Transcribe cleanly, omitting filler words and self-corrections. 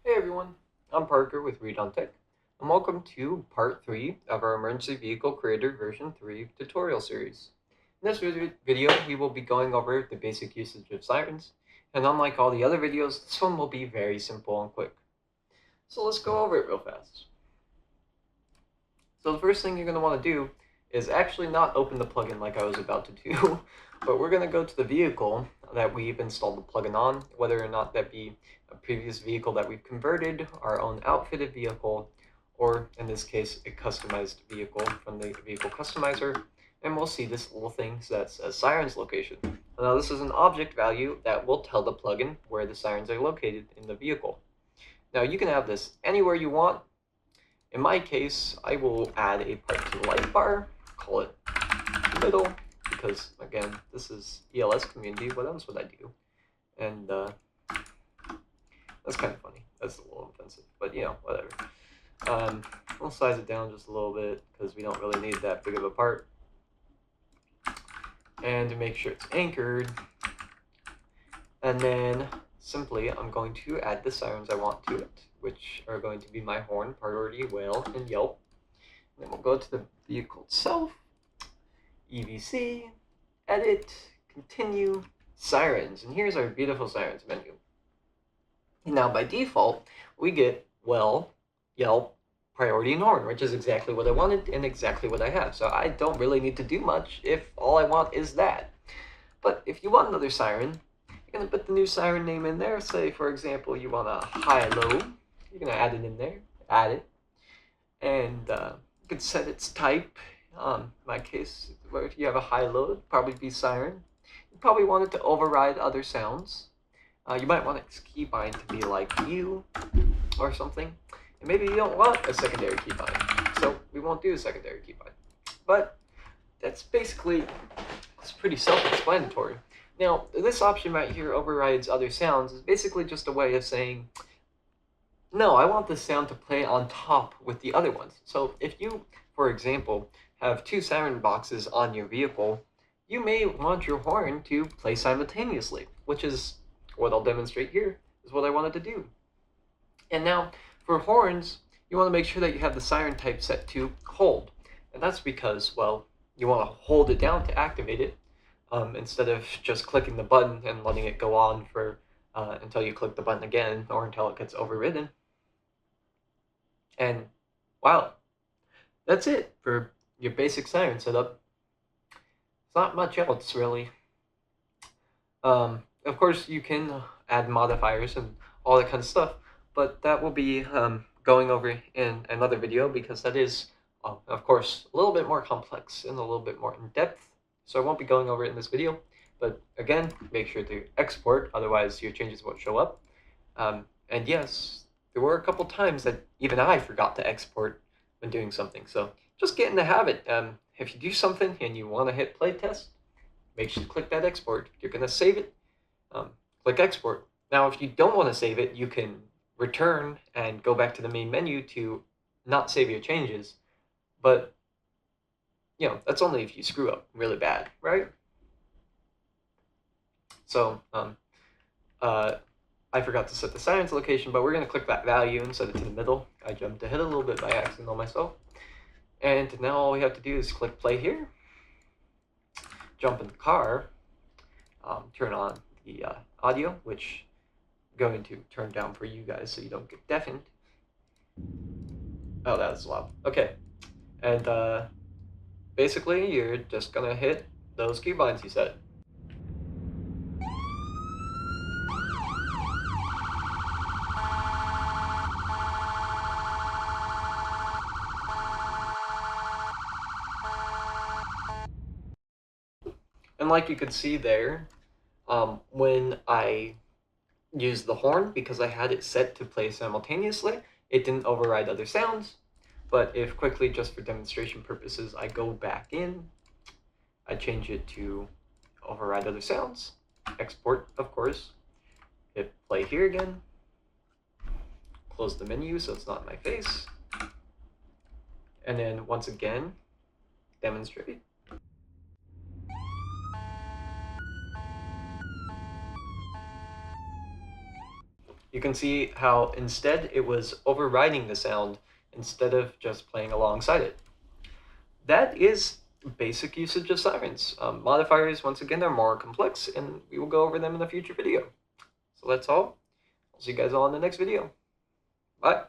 Hey everyone, I'm Parker with Read on Tech, and welcome to part 3 of our Emergency Vehicle Creator version 3 tutorial series. In this video, we will be going over the basic usage of sirens, and unlike all the other videos, this one will be very simple and quick. So let's go over it real fast. So the first thing you're going to want to do is actually not open the plugin like I was about to do, but we're going to go to the vehicle that we've installed the plugin on, whether or not that be a previous vehicle that we've converted, our own outfitted vehicle, or in this case, a customized vehicle from the vehicle customizer, and we'll see this little thing that says Sirens location. Now this is an object value that will tell the plugin where the sirens are located in the vehicle. Now you can have this anywhere you want. In my case, I will add a part to the light bar, call it middle, because again, this is ELS community, what else would I do? And that's kind of funny. That's a little offensive, but you know, whatever. We'll size it down just a little bit because we don't really need that big of a part. And to make sure it's anchored, and then simply I'm going to add the sirens I want to it, which are going to be my horn, priority, whale, and yelp. And then we'll go to the vehicle itself, EVC, edit, continue, sirens, and here's our beautiful sirens menu. And now by default, we get well, yelp, priority, and horn, which is exactly what I wanted and exactly what I have. So I don't really need to do much if all I want is that. But if you want another siren, you're going to put the new siren name in there. Say, for example, you want a high-low. You're going to add it in there, add it. And you can set its type. In my case, if you have a high-low, it'd probably be siren. You probably want it to override other sounds. You might want its keybind to be like you or something. And maybe you don't want a secondary keybind, so we won't do a secondary keybind. But that's basically, it's pretty self-explanatory. Now, this option right here, overrides other sounds, is basically just a way of saying, no, I want this sound to play on top with the other ones. So if you, for example, have two siren boxes on your vehicle, you may want your horn to play simultaneously, which is what I'll demonstrate here, is what I wanted to do. And now, for horns, you want to make sure that you have the siren type set to hold. And that's because, well, you want to hold it down to activate it, instead of just clicking the button and letting it go on for until you click the button again or until it gets overridden. And wow, that's it for your basic siren setup. It's not much else, really. Of course, you can add modifiers and all that kind of stuff, but that will be going over in another video because that is, of course, a little bit more complex and a little bit more in-depth. So I won't be going over it in this video, but again, make sure to export, otherwise your changes won't show up. And yes, there were a couple times that even I forgot to export when doing something, so just get in the habit. If you do something and you want to hit play test, make sure to click that export. You're going to save it, click export. Now, if you don't want to save it, you can return and go back to the main menu to not save your changes, but you know, that's only if you screw up really bad, right? So I forgot to set the sirens location, but we're going to click that value and set it to the middle. I jumped ahead a little bit by accident on myself. And now all we have to do is click play here, jump in the car, turn on the audio, which I'm going to turn down for you guys so you don't get deafened. Oh, that was loud. Okay. And basically, you're just going to hit those keybinds you set. And like you could see there, when I used the horn, because I had it set to play simultaneously, it didn't override other sounds. But if quickly, just for demonstration purposes, I go back in, I change it to override other sounds, export, of course, hit play here again, close the menu so it's not in my face, and then once again, demonstrate. you can see how instead it was overriding the sound instead of just playing alongside it. That is basic usage of sirens. Modifiers, once again, are more complex, and we will go over them in a future video. So that's all. I'll see you guys all in the next video. Bye.